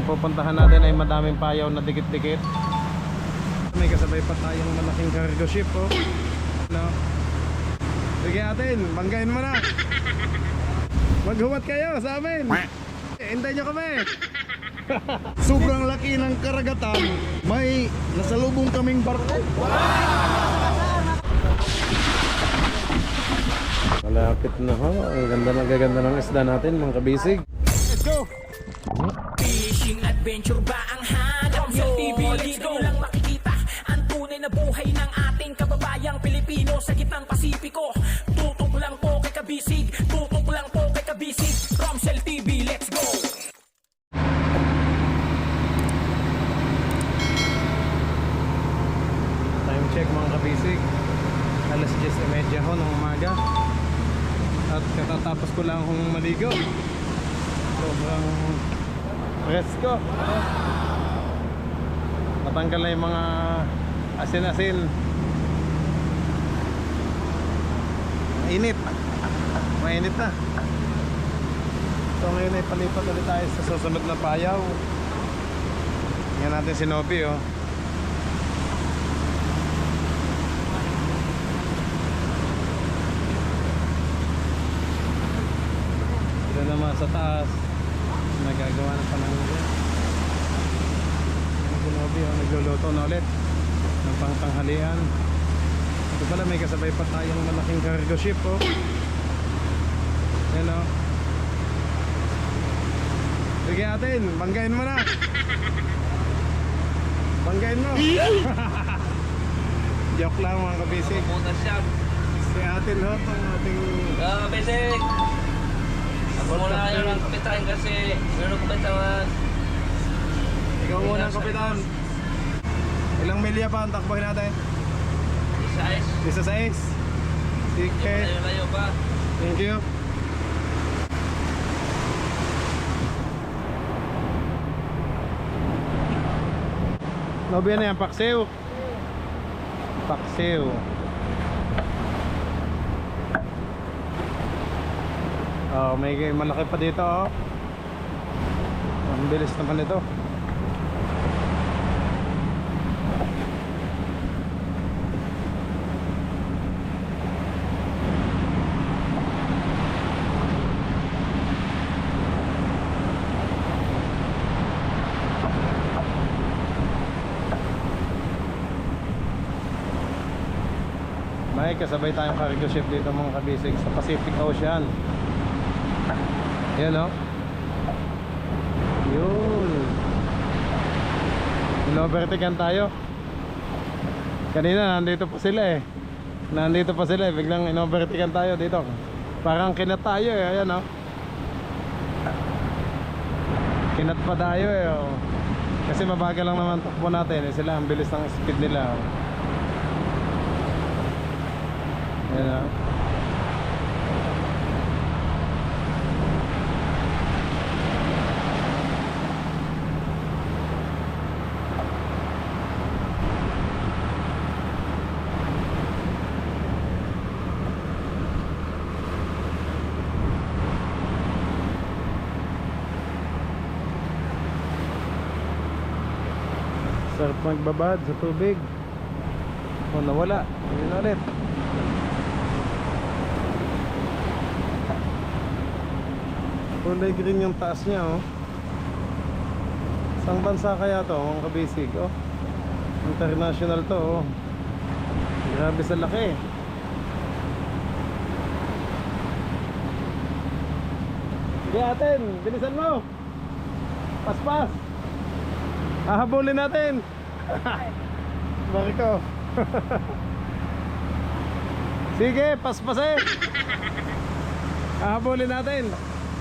Ang pupuntahan natin ay madaming payaw na dikit-dikit. May kasabay pa tayong malaking cargo ship, oh. No? Sige atin, banggain mo na. Maghuwat kayo sa amin. Hintayin nyo kami. Sobrang laki ng karagatan, may nasalubong kaming barko. Malapit na ho. Ang ganda ng isda natin, mga kabisig. Let's go! Fishing adventure ba ang hanap nyo? Sa TV, dito lang makikita ang tunay na buhay ng ating kababayang Pilipino sa gitnang Pasipiko. Tutok lang po kay Kabisig, tutok lang po kay Kabisig. Romsel TV, let's go! Time check mga kabisig. Alas 10:30 ho ng umaga. At katatapos ko lang hong maligo. Sobrang presko. Matanggal na yung mga asin-asin. Mainit. Mainit na. So ngayon ay palipat ulit tayo sa susunod na payaw. Tingnan natin si Nobby, oh. Ito naman sa taas, nagagawa ng pananggalan. Si Nobby, oh, nagluluto na ulit ng pangtanghalian. Ito pala, may kasabay pa tayong malaking cargo ship, oh. Yan, oh. Sige atin, banggain mo na. Banggain mo. Joke lang mga kabisig. Muna siya. Si atin ho, itong ating... Basic! Ako muna kayo ng kapitan kasi meron kapitan. Ikaw muna ang kapitan. Ilang milya pa ang takbohin natin? Size. Isa sa is. Sige. Layo pa. Thank you. Nobi na yan, paksiw. Paksiw. Oh, may malaki pa dito, oh. Ang bilis naman ito. May kasabay tayong cargo ship dito mga kabisig sa Pacific Ocean. Yan, oh. Yun. Inovertigan tayo. Kanina nandito pa sila, eh. Nandito pa sila, eh. Biglang inovertigan tayo dito. Parang kinat tayo, eh. Ayan, oh. Kinat pa tayo, eh, oh. Kasi mabagal lang naman takbo natin, eh. Sila ang bilis ng speed nila, oh. Ayan, oh. Sarap magbabad sa tubig. O, nawala. Hindi na ulit. Kulay green yung taas niya, oh. Saan bansa kaya to, mga kabisig, oh? International to, oh. Grabe sa laki. Sige atin, bilisan mo. Paspas. Hahabulin natin. Marco. Sige, paspasin. Hahabulin natin.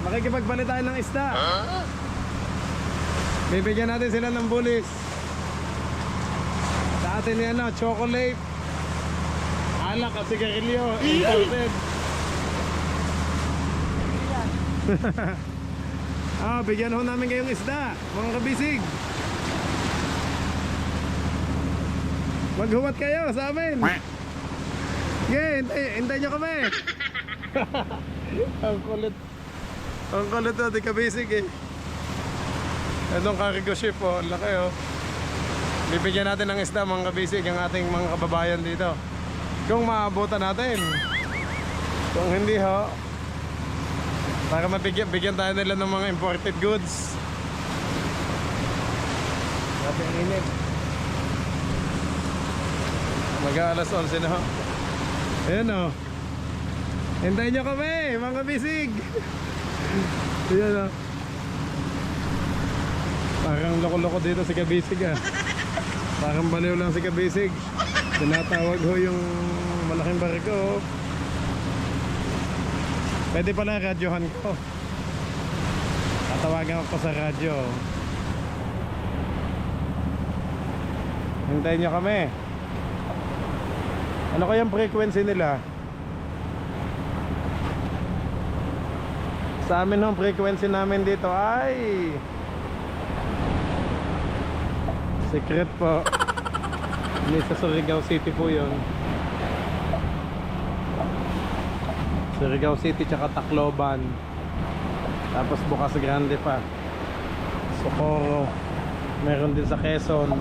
Makikipagbalik tayo ng isda. Bibigyan natin sila ng bulis. Sa atin yan, no, chocolate, alak at sigarilyo imported. Bigyan ho namin kayong isda, mga kabisig. Maghuwat kayo sa amin. Okay, hintay nyo kami. Ang kulit. Ang kulit na, di kabisig, eh. Itong cargo ship oh, ang laki oh. Bibigyan natin ng isda mga kabisig ang ating mga kababayan dito. Kung maabutan natin. Kung hindi ho, para bigyan tayo nila ng mga imported goods. Grabe ang init. Mag-aalas 11 na ho. Ayan o. Hintayin nyo kami mga kabisig. Ayan o. Parang loko-loko dito si kabisig ah. Parang baliw lang si kabisig. Tinatawag ho yung malaking barko. Pwede pala radyohan ko. Tatawagan ako sa radyo. Hintayin nyo kami. Ano kayang frequency nila? Sa amin ang frequency namin dito ay secret po. Hindi sa Surigao City po yun. Surigao City tsaka Tacloban. Tapos Bukas Grande pa. Socorro. Meron din sa Quezon.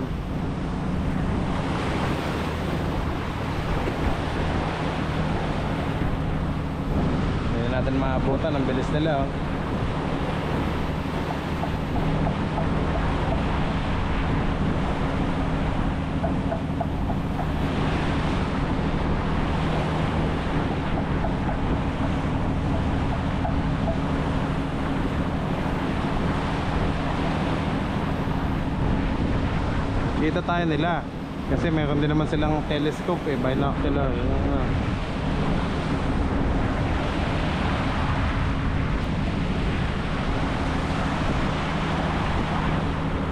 Hindi natin maabutan. Ang bilis nila oh. Kita tayo nila kasi meron din naman silang telescope eh, binocular.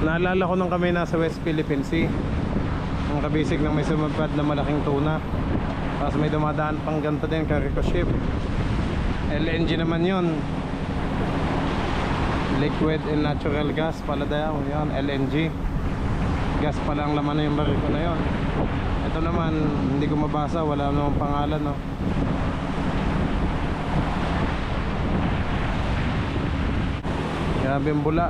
Naalala ko nung kami nasa West Philippine Sea, ang kabisig ng may sumabad na malaking tuna. Tapos may dumadaan pang ganito din, cargo ship. LNG naman yun, liquid and natural gas pala daw yun, LNG. Gas pala ang laman na yung bariko na yun. Ito naman, hindi ko mabasa, wala namang pangalan no. Grabe ang bula.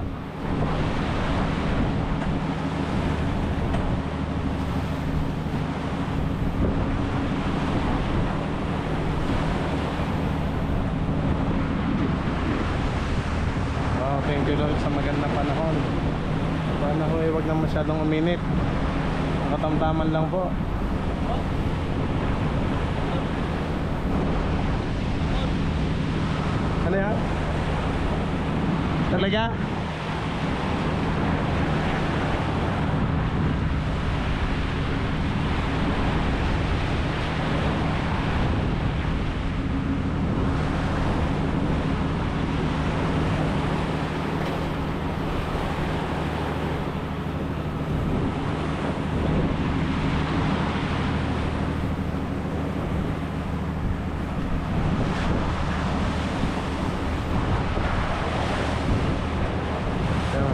Wow, thank you Lord sa magandang panahon. Sana ho, huwag na masyadong uminit. Katamtaman lang po. Ano yan? Talaga?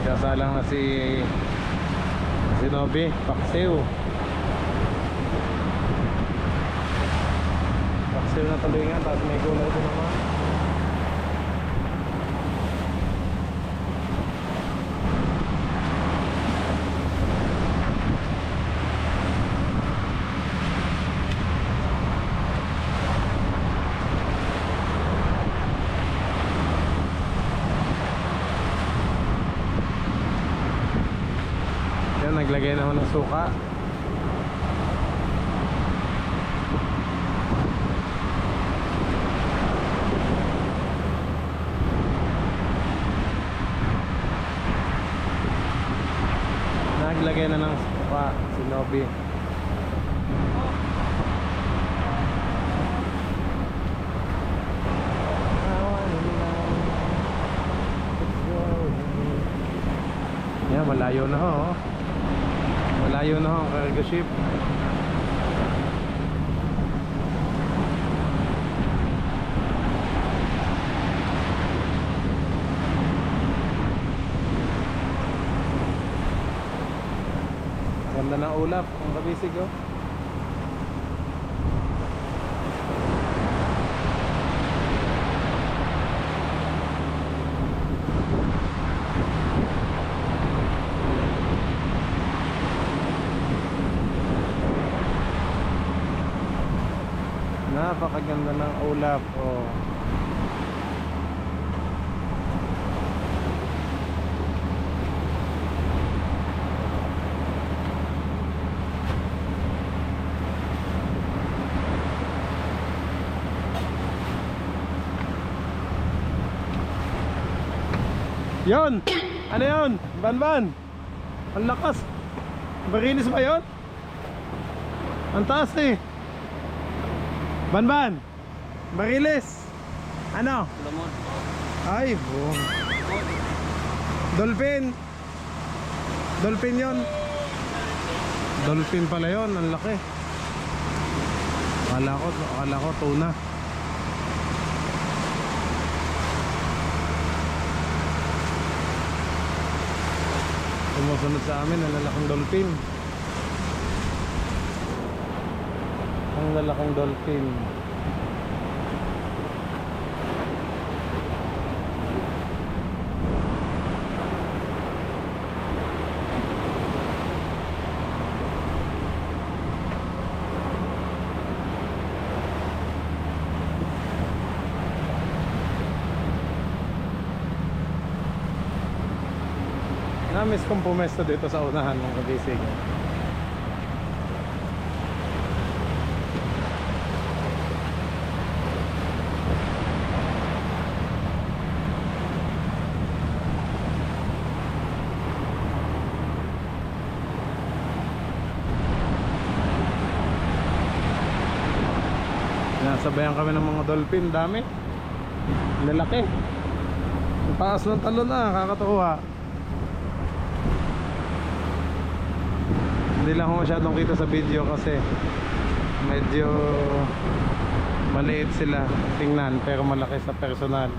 Kasalang na si Nobe Paksiw. Paksiw na tuloy nga, tapos may gulay din naman. Naglagay na ako ng suka. Naglagay na ng suka si Nobe. Yeah, malayo na ho. Malayo na ho ang cargo ship. Ganda ng ulap ang kabisig oh. Napakaganda ng ulap. Oh. Yon! Ano yon? Banban! Ang lakas! Marinis ba yon? Ang taas eh! Banban! Marilis! Ano? Lamon. Ay, boom! Dolphin! Dolphin yon! Dolphin pala yon, ang laki. Akala ko tuna. Sumusunod sa amin ang lalaking dolphin. Ang lalaking dolphin. Na-miss kong pumesto dito sa unahan ng kabisig. Nasabayan kami ng mga dolphin, dami. Lalaki. Ang taas ng talon na, kakatuwa. Hindi lang ako masyadong kita sa video kasi medyo maliit sila tingnan pero malaki sa personal.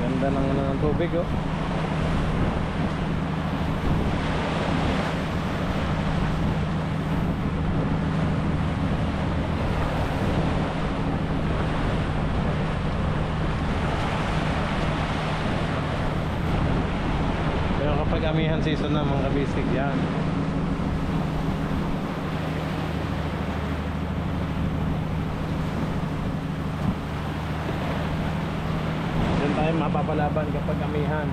Ganda ng ano ng tubig oh. Pero kapag amihan season na mga kabisig yan. Tayo mapapalaban kapag amihan.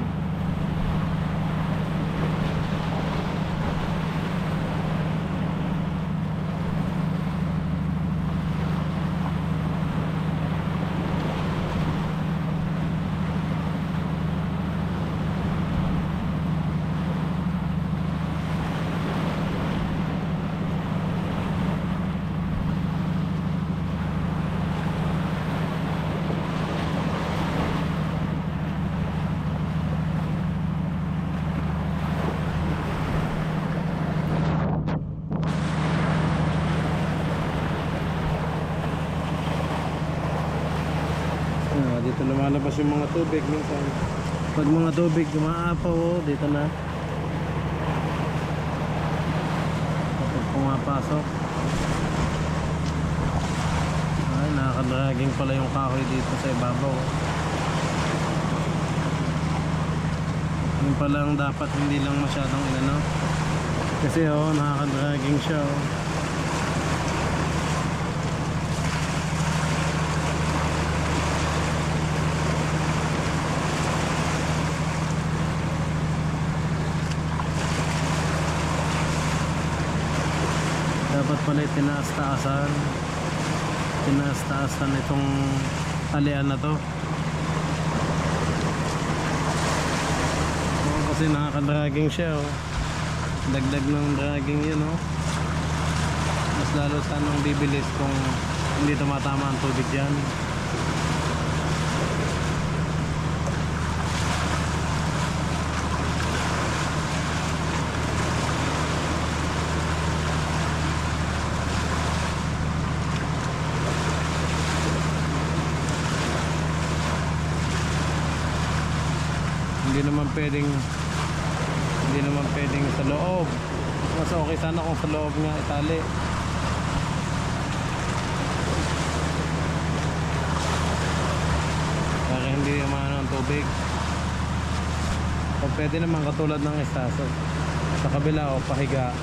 Dito lumalabas yung mga tubig minsan. Pag mga tubig umaapaw, dito na. Kapag pumapasok. Ay, nakakadraging pala yung kahoy dito sa ibabaw. Yung pala ang dapat hindi lang masyadong inano. Kasi nakakadraging siya oh. Bali, tinaas-taasan itong talian na to. Oo, kasi nakaka-dragging siya, oh. Dagdag ng dragging yun, oh. Mas lalo sanang bibilis kung hindi tumatama ang tubig dyan. Hindi naman pwedeng sa loob. Mas okay sana kung sa loob nga itali. Para hindi umano ang tubig. O pwede naman katulad ng isa sa kabila, o pahiga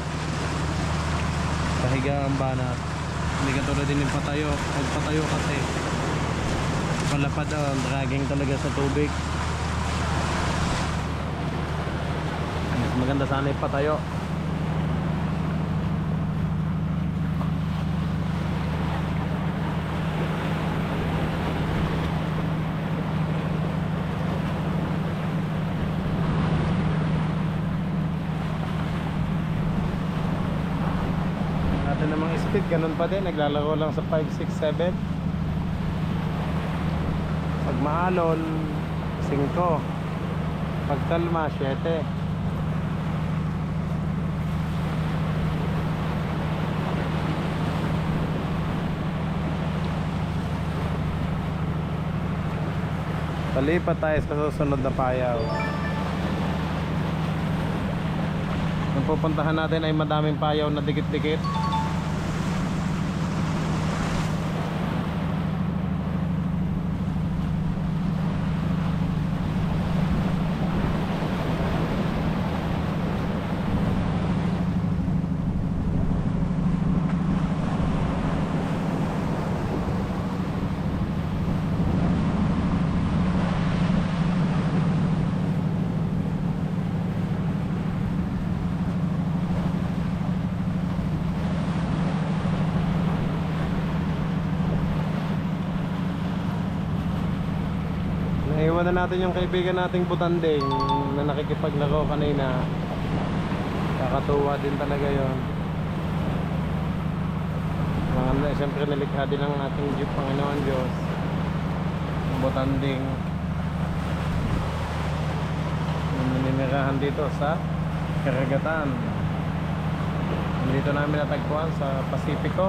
ang banat. Hindi katulad din yung patayo. Pag patayo kasi palapad ang dragging talaga sa tubig. Maganda sana ipatayo. Natin namang speed, ganun pa din. Naglalaro lang sa 5, 6, 7. Pag maalon 5. Pag kalma 7. Palipat tayo sa susunod na payaw. Ang pupuntahan natin ay madaming payaw na dikit-dikit. Naiwan na natin yung kaibigan nating butanding na nakikipaglaro kanina. Kakatuwa din talaga yon. Siyempre nalikha din ang ating Jeep, Panginoon Diyos. Butanding naninirahan dito sa karagatan. Dito namin natagpuan sa Pasipiko.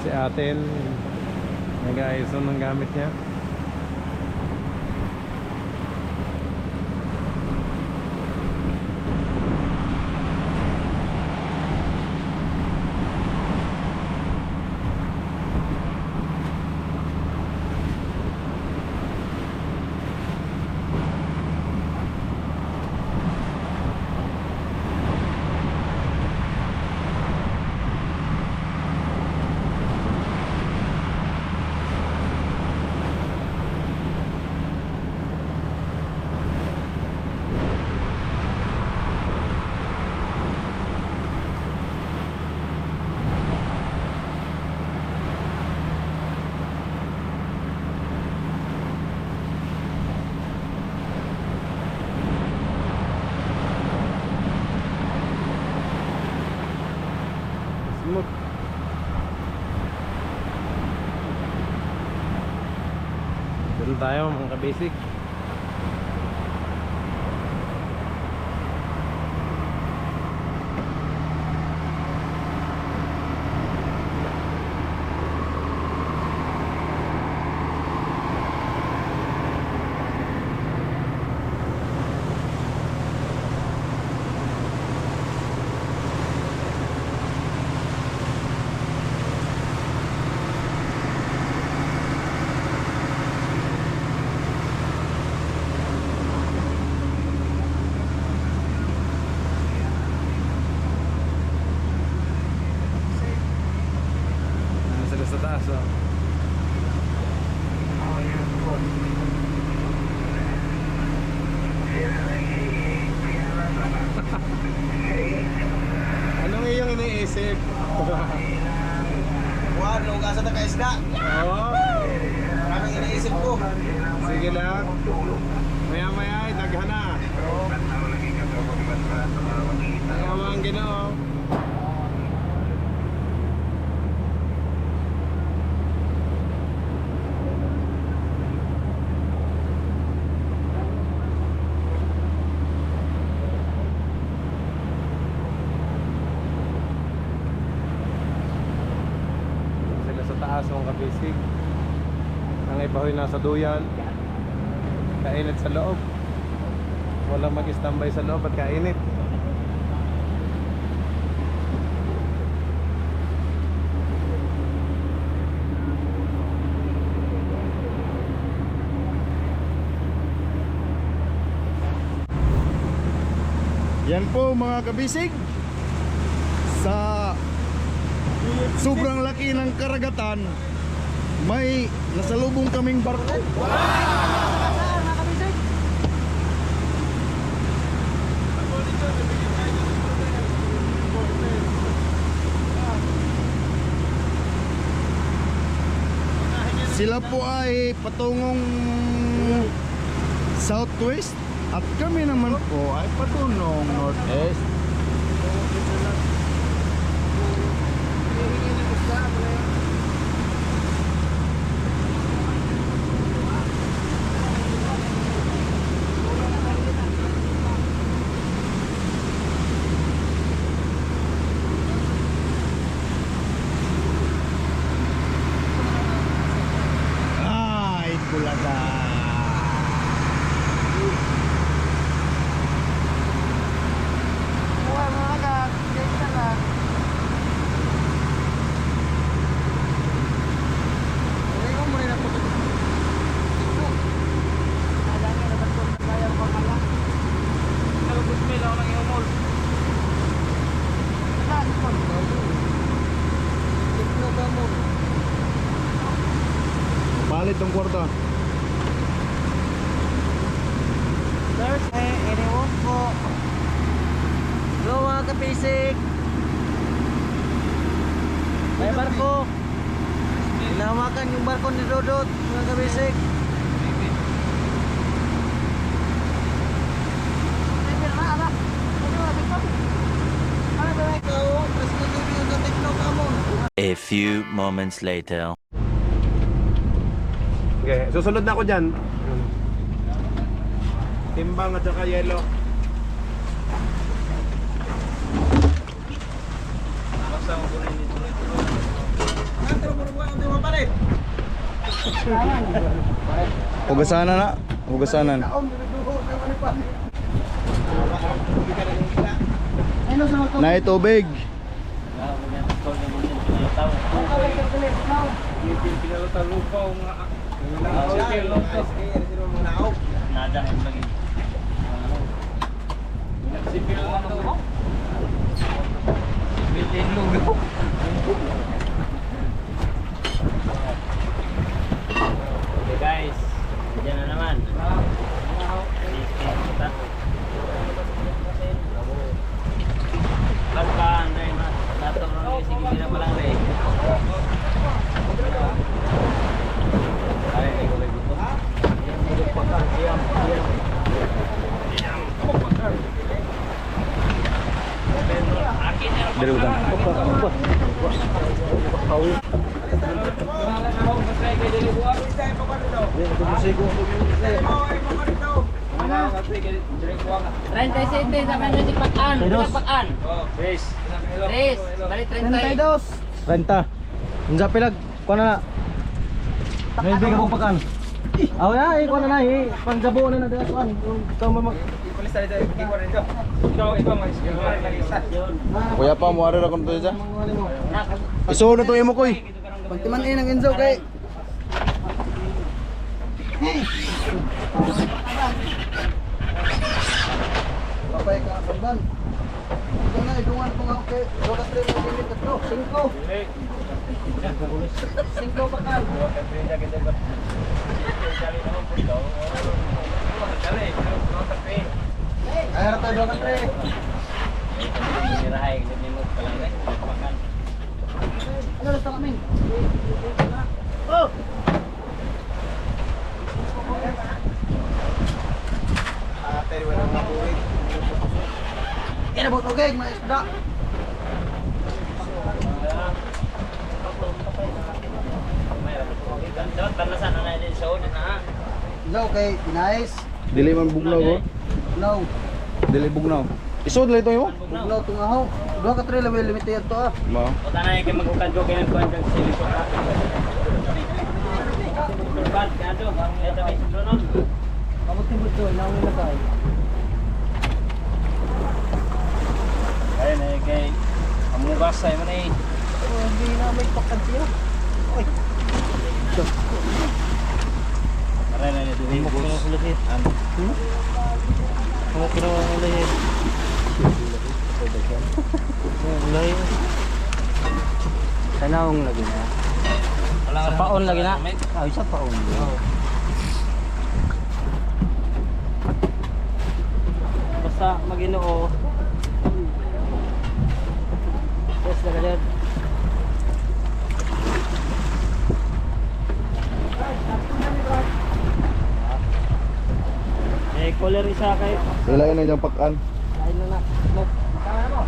Si atin nag-ayos ng gamit niya. naman tayo mga kabisig. Sa taas oh. Anong iyong iniisip? Buwan, lugasan na kaisda. Oo. Maraming iniisip ko. Sige lang. Maya maya daghan na. Ayaw ang Ginoo. Taas ng kabisig. Ang ibahoy nasa duyan. Kainit sa loob. Walang mag-standby sa loob at kainit. Yan po mga kabisig. Sa sobrang laki ng karagatan, may nasalubong kaming barko. Sila po ay patungong southwest at kami naman po ay patungong northeast. Bulaga. Palit tong kwarta. Iniwan ko. Go mga kapisig. May barko. Hinawakan yung barko ni Dodot mga kapisig. A few moments later. Okay, susunod na ako dyan. Timbang at saka yelo. Hugasanan na. Hugasanan. Na tubig. Nada yang lagi. Sipil lang mo. Bilhin lugo. Okay guys, diyan na naman. Pagkaan na yun, datang lang sige hindi na palang rin. Ay, ikaw ay gusto. Dari utang. Renta. Unsa pilag kuan na. May bigay ko pakan. Aw ya, kuan na pangjabo na dito kuan. Ikaw mag Kuya pa mo ara kon to dyan. Iso na to imo koy. Pagtiman ng Enzo kay. Papay ka kaban. Ito na idungan ko nga kay Roda 3 mo din tatlo. 5. 5 pa kan. Ay rata Roda 3. Ano lang kami? Oh. Pero wala na buwig. Kaya mo tugig mga isda. Ilaw kay nice. Dili man bugnaw ko. No. Dili bugnaw. Iso dili to imo? Bugnaw tungahaw. Duha ka 3 level limited to ah. Mo. Kamot-timot to, naungi na tayo. Ayun eh, kay amugas sa'yo man eh. Hindi na may pakad siya. Oy. Aray na nito. Hindi mo kinukulit. Ano? Mo kinukulit. Ulay. Tanawang lagi na. Sa paon lagi na. Ay, sa paon. Basta Maginoo. Yes, dagat. Eh, color isa kay. Dili na jang pakan. Lain na na. Look. Tama mo.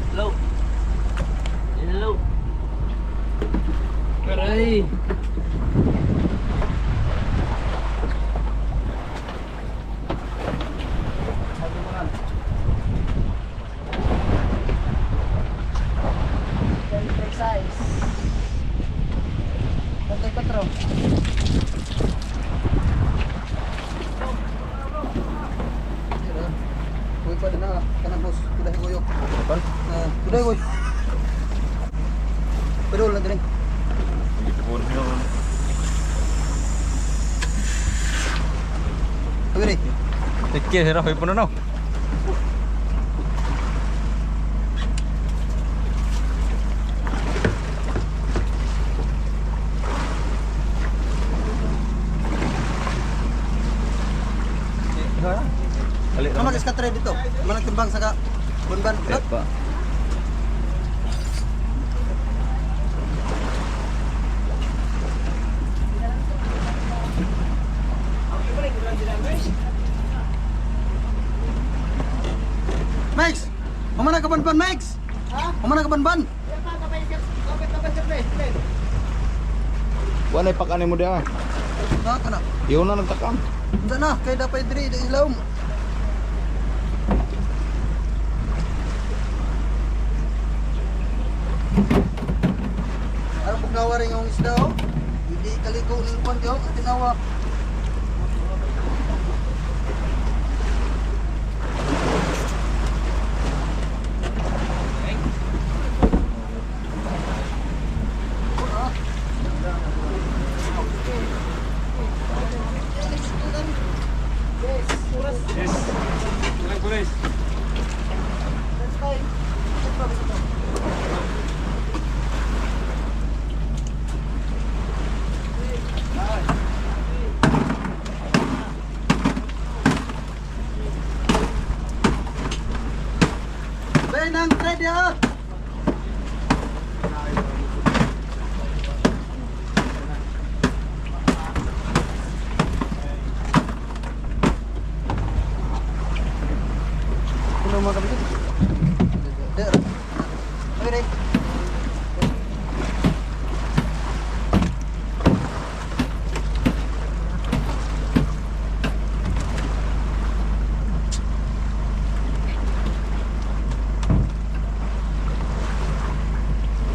Hello. Hello. Aray. Uy pa din na, kanang boss, kudahi ko yun. Kudahi ko. Pero lang din. Pagiri. Tikir hira hoy puno no. Ano mag-iska trade dito? Manang timbang sa bunban. Pa. Max! Umana ka banban, Max! Ha? Umana ka banban? Wala pakan mo dia. Ha, kana. Iyo na nagtakam. Hindi na, kaya dapat diri ilaw mo. tinawa rin yung isda oh. Hindi kaliko ng kwan oh, tinawa. Yes. Ilang guys? Benang trade ya. Ano mga kapatid? Der. Okay, deh.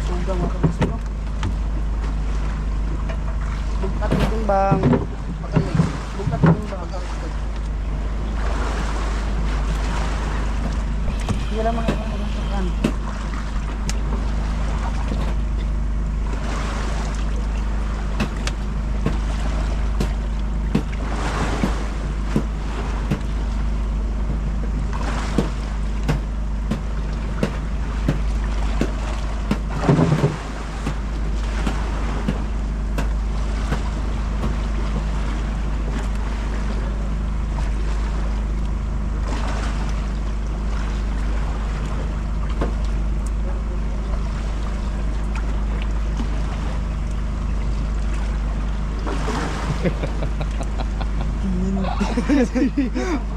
Sudah mga kapatid. Bugkat ng timbang. Bugkat ng timbang. Hindi lang mga kapatid.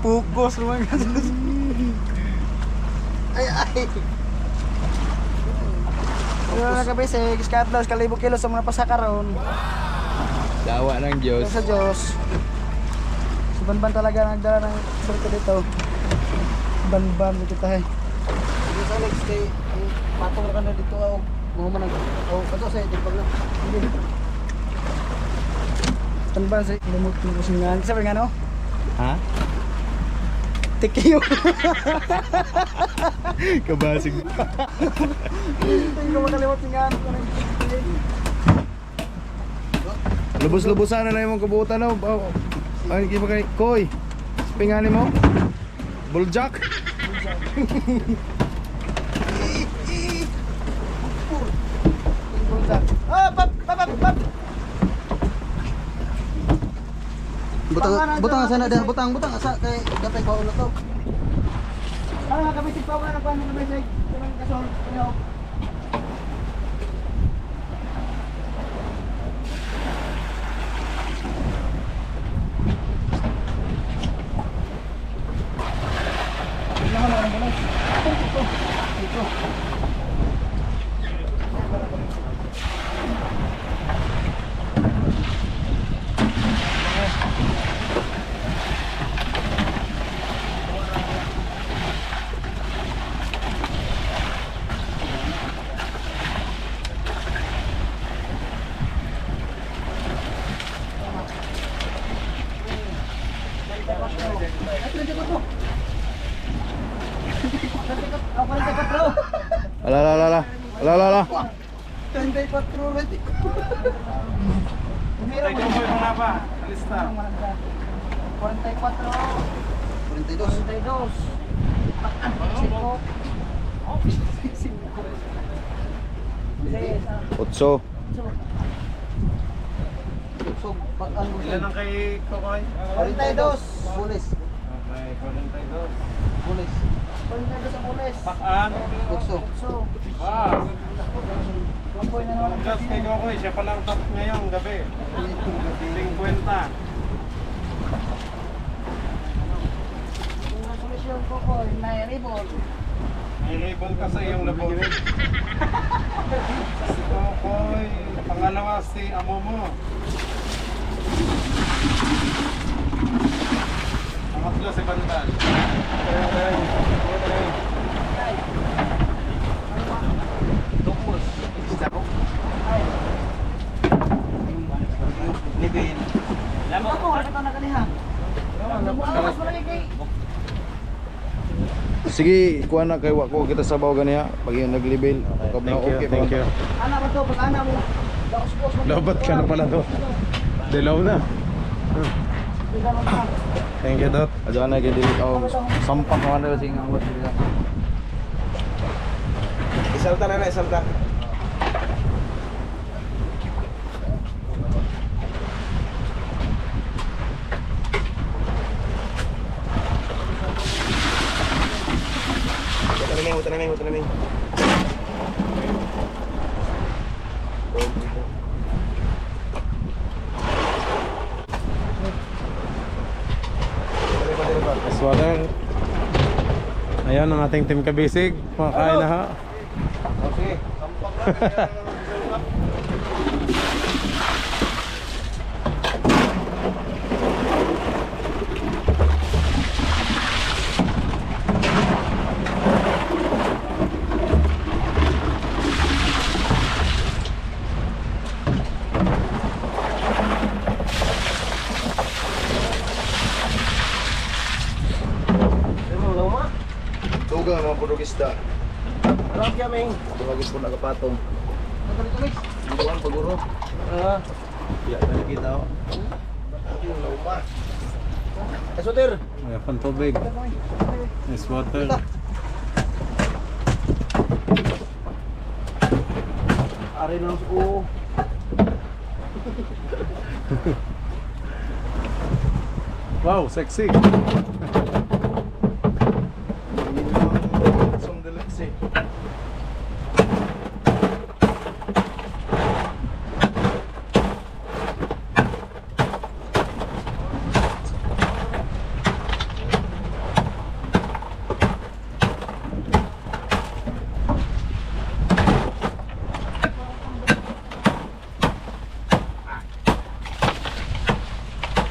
Pukos naman kasi. Ay ay. Ano na kabe sa Scotland kalibo kilo sa mga pasakaron. Dawa ng Diyos. Sa Diyos. Si Banban talaga nagdala ng surto dito. Banban dito tayo. Dito sa next day, patong ka na dito ako. Mga manang. Oh, kato sa ito pag lang. Hindi. Banban sa lumot ng kusingan. Sabi nga no? Ha? Tikiyo. Kabasig. Hindi ko makalimot yung ano ko. Lubos-lubosan na yung kabutan no. Ay, di ba kay Koy? Pingani mo? Buljak. Ah, pap. Butang sana dah, butang asa kay dapat ko ulo to. Ah, kami si Pao na paano na message. Kanang kasol niyo. Ala. 34 ready. Ay, kumoy mo na pa. Alista. 44. 42. Otso. So, pag-an mo Ilan ang kay Kokoy? 42. Pulis. Okay, 42. Pulis. 42 sa pulis. Pakan. Tukso. Ah. Kumpoy na naman. Just kay Kokoy, siya palang top ngayong gabi. 50. Solusyon ko ko, na-ribbon. May label ka sa iyong labon. Si Kokoy, pangalawa si Amomo. Pangatlo si Bandal. na kaniha. Mas malaki kay. Sige, kuha na kay wako kita sabaw ganiya pag yung nag-level. Thank you. Ana ba to? Pag ana mo. Dakos-bos mo. Lobat ka na pala to. Dilaw na. Thank you, Dot. Adyo na kay dili sampang ko na sing awat dili. Isalta na, isalta. Tanaming. Water. Ayan ang ating team kabisig. Makakain na ha. Okay. Tugang mga pudugista. Rock yaming. Bagis po nakapatong. Tuloy. Buwan paguro. Ya, nakikita ko. Esoter. May pantubig. Nice water. Ari na o. Wow, sexy.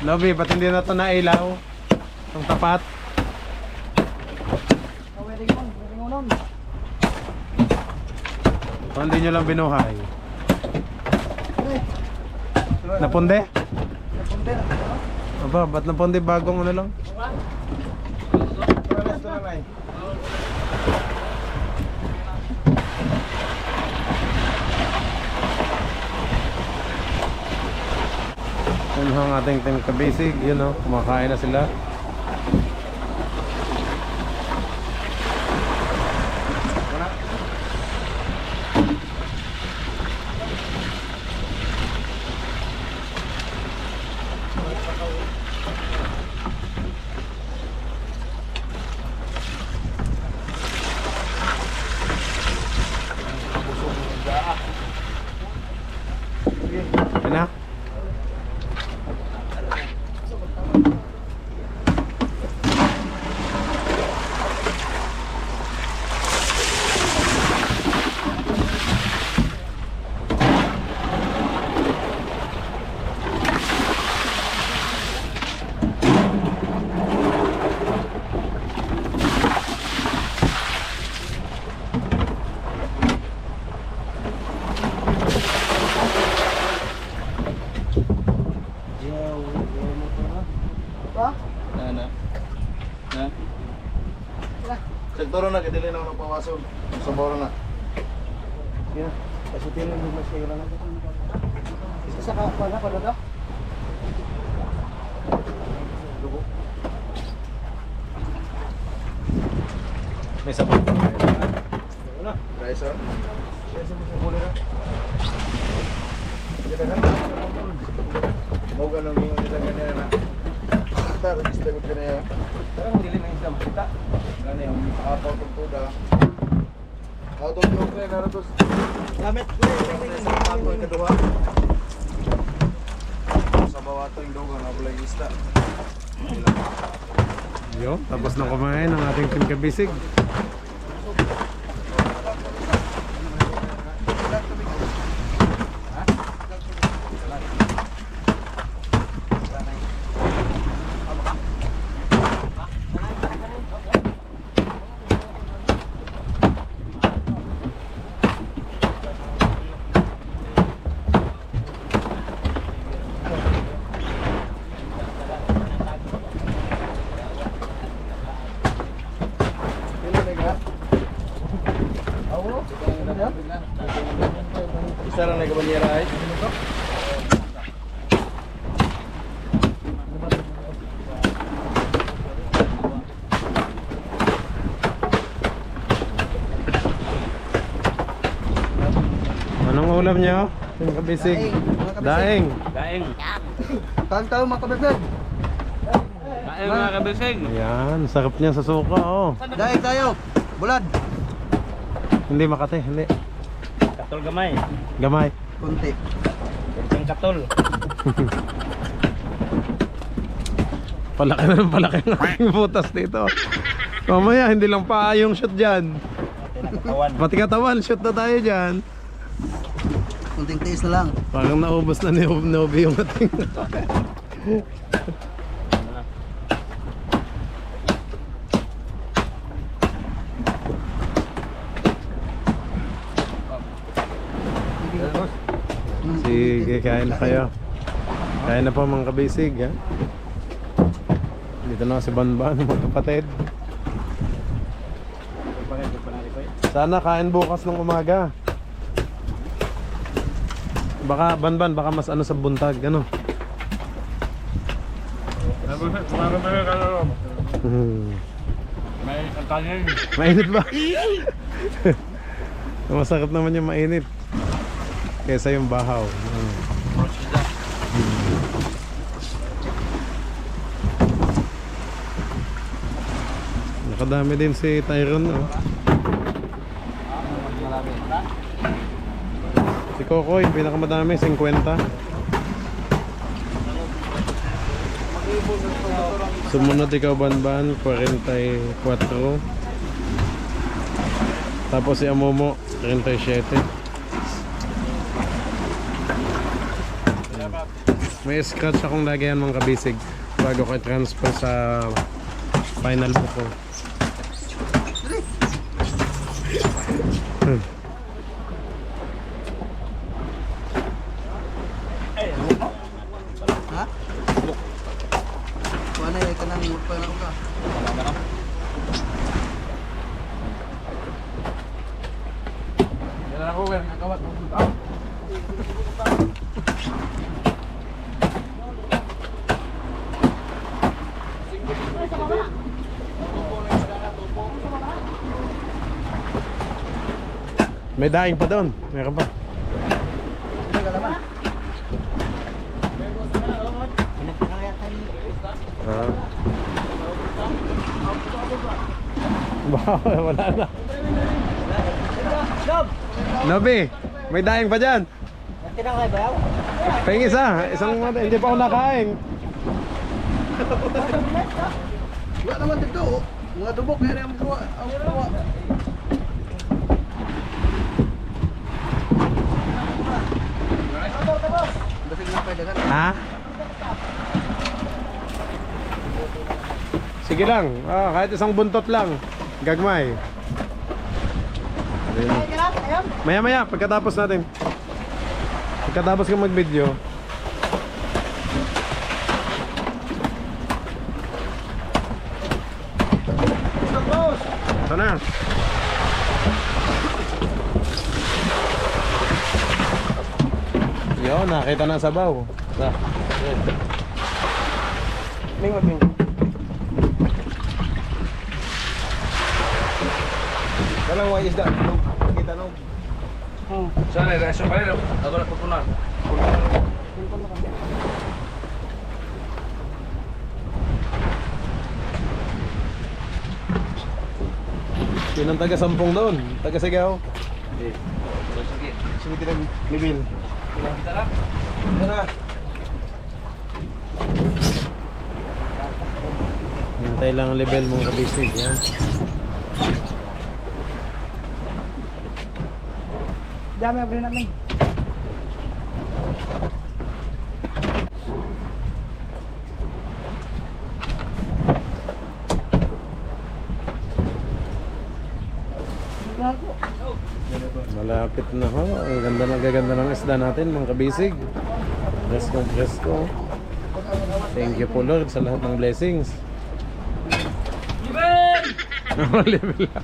Lobby, ba't hindi na ito nailaw? Itong tapat. Wedding on. Kung hindi nyo lang binuhay. Napunde? Aba, ba't napunde bagong ano lang? Yun ang ating team kabisig, yun o, kumakain na sila. Yun na. Sektor na kadili na nagpawason. Sa boro na. Yeah. Kasi tinan mo mas kayo lang. Isa sa kapwa pa daw. May sabon. Wala. Rice. Isa mo sa huli na. Kita kan? Mau ganun yung kita ganyan na. Kita register ko kanya. Parang dili na isda makita. Gani yung apaw tong tuda. Auto yung kaya na ito. Gamit. Sa pato yung kaduha. Sa bawah ito yung dogan na pala yung isda. Yo, tapos na kumain ang ating team kabisig. ulam nyo? Yung kabisig. Daing. Daing. Taon-taon mga kabisig. Daing mga kabisig. Ayan, sarap niya sa suka, oh. Daig tayo. Bulad. Hindi Makati, hindi. Katol gamay. Gamay. Kunti. Kunting katol. Palaki na ng palaki ng aking butas dito. Mamaya, hindi lang pa yung shoot dyan. Pati katawan, shoot na tayo dyan. Kunting tiis na lang. Parang naubos na ni Nobi yung ating. Sige, kain na kayo. Kain na po mga kabisig, ha? Dito na si Banban, mga kapatid. Sana kain bukas ng umaga. Baka Banban, baka mas ano sa buntag, ano? May kanin. Mainit ba? Masakit naman yung mainit kesa yung bahaw. Nakadami din si Tyron, oh. Si Kokoy, pinakamadami, 50. Sumunod ikaw Banban, 44. Tapos si Amomo, 37. May scratch akong lagayan mga kabisig bago ko i-transfer sa final book ko. Ha? Kuha na ka nang pa na ka. Yan ako, wer nakawat. May daing pa doon. Meron pa. Ah. Wala na. Nobi, may daing pa dyan. Tinakay ba yaw? Pahing isa. Isang hindi pa ako nakain. Wala naman dito. Mga dubok kaya ang kuha. Ang kuha. Basig na pwede kan. Ha? Sige lang. Ah, kahit isang buntot lang. Gagmay. Maya maya, pagkatapos natin. Pagkatapos ka mag-video. Ito na. Yo, nakita na sa sabaw. Sa. Mingo, mingo. Walang way isda. Kita no. Sana reaction pa rin. Ako na pupunan. Yun ang taga-sampung doon. Taga-sigaw. Sige. Sige, tinag libil. Kita lang. Tara. Hintay lang ang level mong kabisig. Yan. Dami abrin namin. Malapit na ho. Ang ganda na gaganda ng isda natin mga kabisig. Presko presko. Thank you po Lord sa lahat ng blessings. Level na.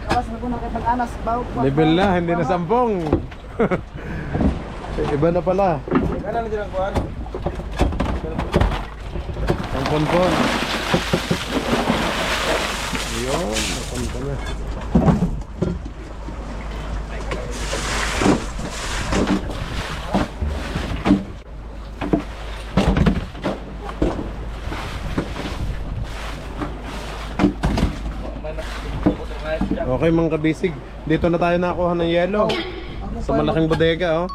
Awas na po na kayo pag-anas. Level na, hindi na sampung. Iba na pala. Ano na dyan ang kuhan? Ang ponpon. Yun, napunta na. Okay mga kabisig, dito na tayo nakakuha ng yelo. Sa malaking bodega, oh.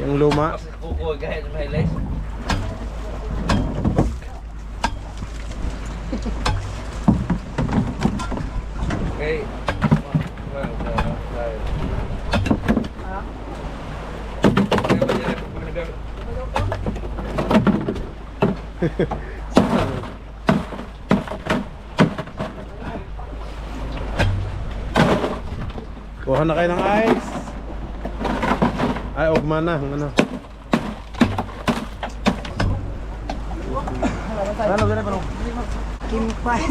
Yung luma. Kuko guys, may lace. Okay. Kuha na kayo ng ice. Ay, ugma na. Ano? Ano gana pa no? Kimpay.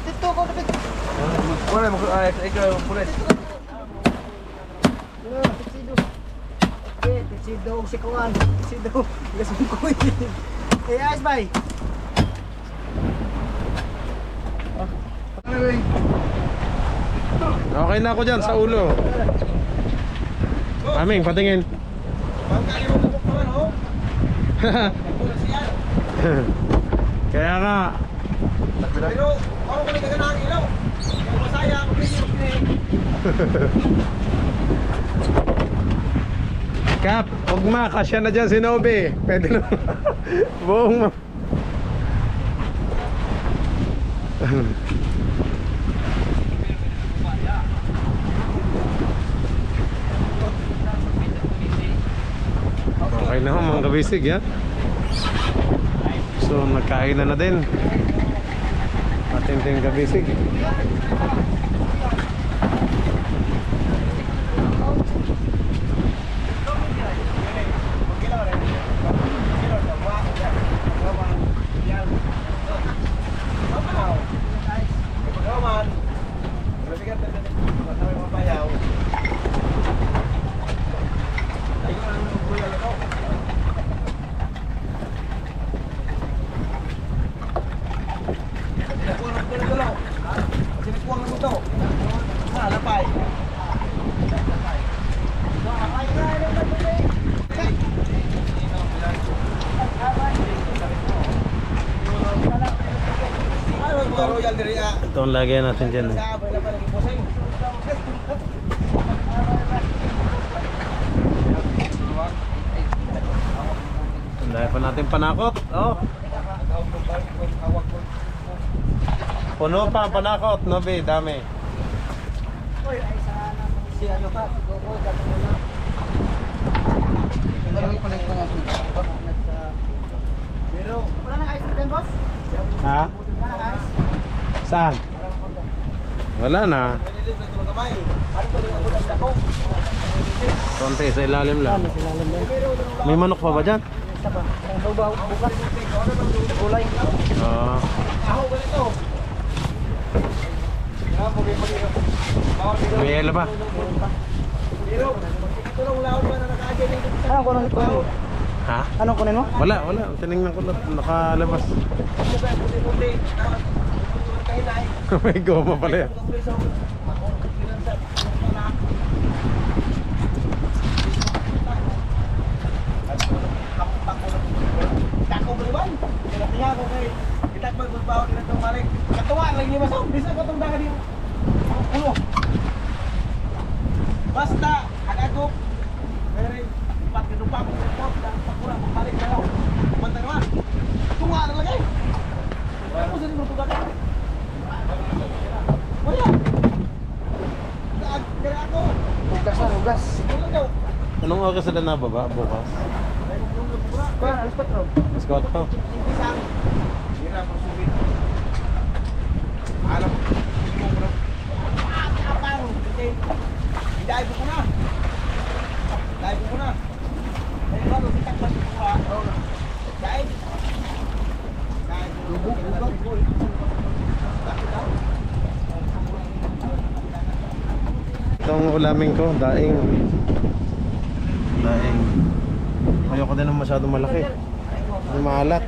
Dito ko dapat. Wala mo ikaw pulis. Titsido si Kuan. Titsido. Gasong ko. Eh, ayos bay. Okay na ako dyan sa ulo. Aming, patingin. Kaya nga. Pero ako ko nagagana ang ilaw. Yung masaya ako Kap, ugma, kasya na dyan si Nobe. Pwede na. Buong ma. Okay na mga kabisig, ya. So nagkain na din ating ting kabisig. Ito ang lagyan natin dyan eh. Ang dahil pa natin panakot. Oh. Puno pa ang panakot, Nobe, dami. Si ano ka? Gogo gato na. Pero wala nang ice cream, boss? Ha? Wala nang ice. Saan? Wala na. Konti sa ilalim lang. May manok pa ba dyan? Isa pa. Ang baw bukas. Kulay. Oo. May yelo ba? Ano ko nang kunin mo? Ha? Ano kunin mo? Wala. Tinignan ko lang. Nakalabas. May goma pala yan. Basta, agad-agad. Pero pat kinupa ko sa top, pagkurang pabalik daw. Bantay naman. Tunga na lagay. Ano sa nimo tuga? Wala. Kaya ako. Bukas na, bukas. Wala daw. Anong oras sila nababa? Bukas? Kuan, alas 4. Let's go to. Isang. Mira, pasubit. Alam mo, bro. Apang, dive ko na. Dive ko na. Ay, bago kita pa ko. Dive. Lubog. Itong ulamin ko, daing. Ayoko din ng masyadong malaki. Hindi maalat.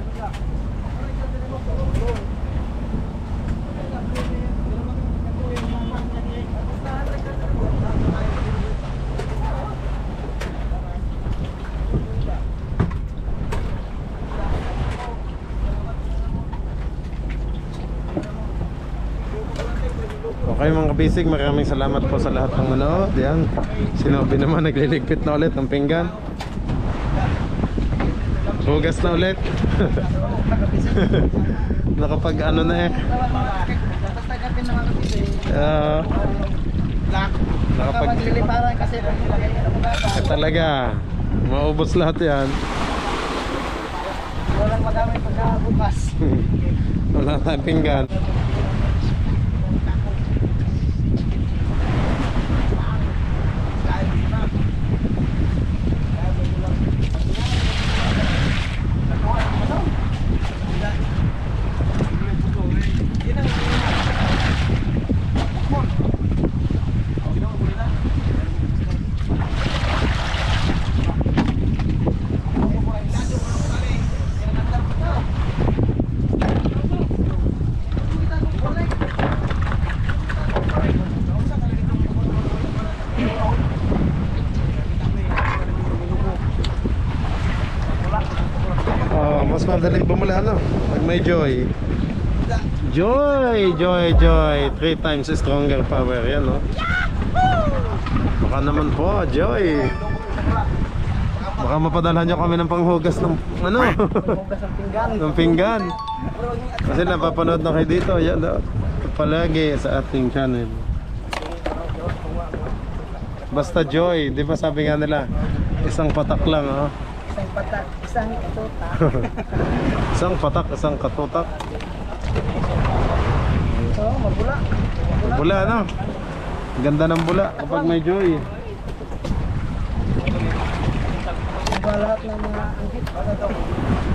Okay mga kabisig, maraming salamat po sa lahat ng manood. Yan, sinobi naman nagliligpit na ulit ng pinggan. Hugas na ulit. Nakapag ano na eh. Tatagapin naman kasi. Nakapag Pagliliparan kasi paglilagay ka na magata. talaga, maubos lahat yan. Walang magamit pagkabukas. Wala tayong pinggan. Mas madaling bumula ano pag may joy. Joy, joy, joy. 3 times stronger power yan, no? Baka naman po, joy. Baka mapadalhan nyo kami ng panghugas ng ano? Hugas ang pinggan. ng pinggan. Kasi napapanood na kayo dito. Yan, no? Palagi sa ating channel. Basta joy, di ba sabi nga nila, isang patak lang, oh. Isang patak, isang katutak. Isang patak, isang katutak. So, mabula. Bula, no? Ganda ng bula kapag may joy. Diba lahat ng mga anghit?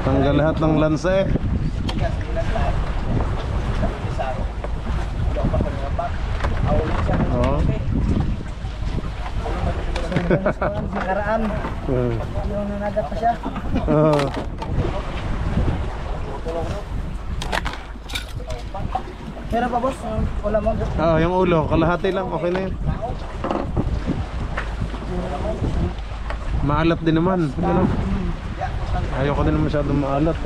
Tanggal lahat ng lanse. Oo. Nakaraan. Yung nanagat pa siya. Oo. Meron pa boss? Wala mo. Oo, yung ulo, kalahati lang, okay na yun. Maalat din naman. Ano? Ayoko din naman masyadong maalat.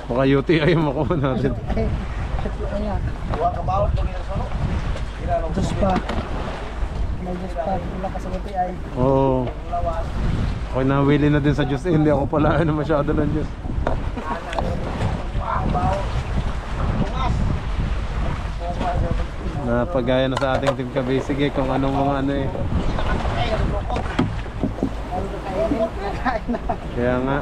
Baka UTI yung makuha natin. Ayan. Diyos pa. May Diyos pa. Wala ka sa buti ay. Oo. Okay, nawili na din sa Diyos. Hindi ako pala ano masyado ng Diyos. Napagaya na sa ating Team Kabisig eh, kung anong mga ano eh. Kaya nga.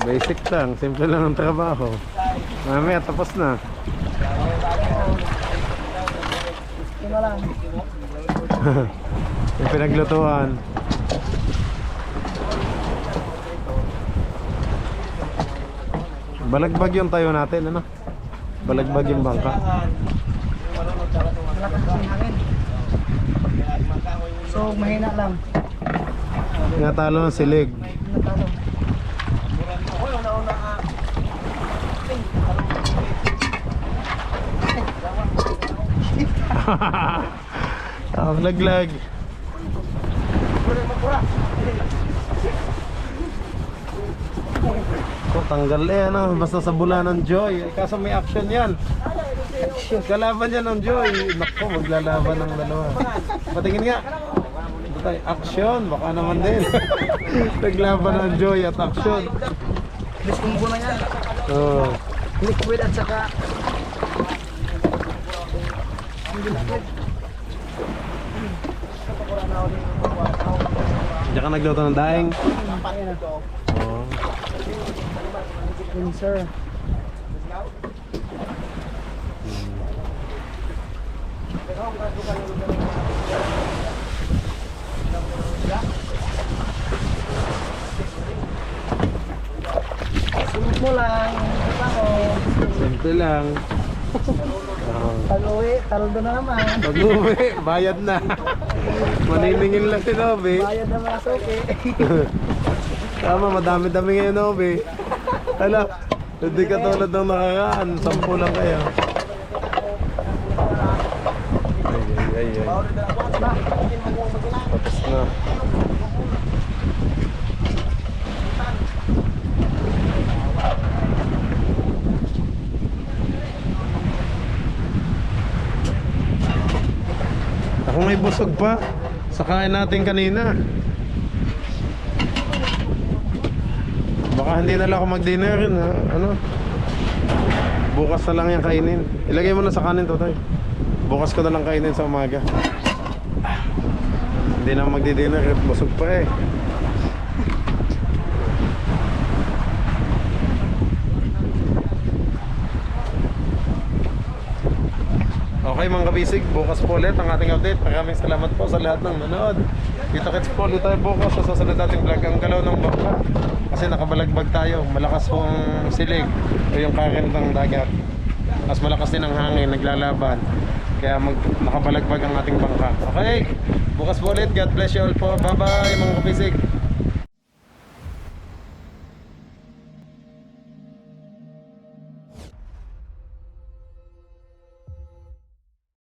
Basic lang, simple lang ang trabaho. Mamaya tapos na. Tingnan lang. Yung pinaglutuan. Balagbag yung tayo natin, ano? Balagbag yung bangka. Malakas ang hangin. So, mahina lang. Tinatalo ng silig. Natalo. Laglag. Tanggal eh, ano? Basta sa bula ng Joy. Kaso may action yan. Kalaban yan ng Joy. Naku, maglalaban ng dalawa. Patingin nga. Action, baka naman din. Naglaban ng Joy at action. Diskumbo na yan. Oh. Liquid at saka Diyan ka nagluto ng daing. Oh. yun sir. mo lang. Ano? Simple lang. Pag-uwi, taldo na naman. Pag-uwi, bayad na. Maniningin lang si Nobe. Bayad na mga suki. Tama, madami-dami ngayon, Nobe. Hala, hindi ka tulad ng nakakaan. 10 lang kayo. Ay. Tapos na. Ako may busog pa. Sa kain natin kanina. Baka hindi na lang ako mag-dinner. Ano? Bukas na lang yung kainin. Ilagay mo na sa kanin to, tay. Bukas ko na lang kainin sa umaga. Hindi na magdi-dinner. Busog pa eh. Okay mga kabisig, bukas po ulit ang ating update. Maraming salamat po sa lahat ng manood. Kita-kits po ulit tayo bukas sa susunod nating vlog, ang galaw ng bangka. Kasi nakabalagbag tayo, malakas po ang silig o yung current ng dagat. Mas malakas din ang hangin, naglalaban. Kaya nakabalagbag ang ating bangka. Okay, bukas po ulit. God bless you all po. Bye bye mga kabisig.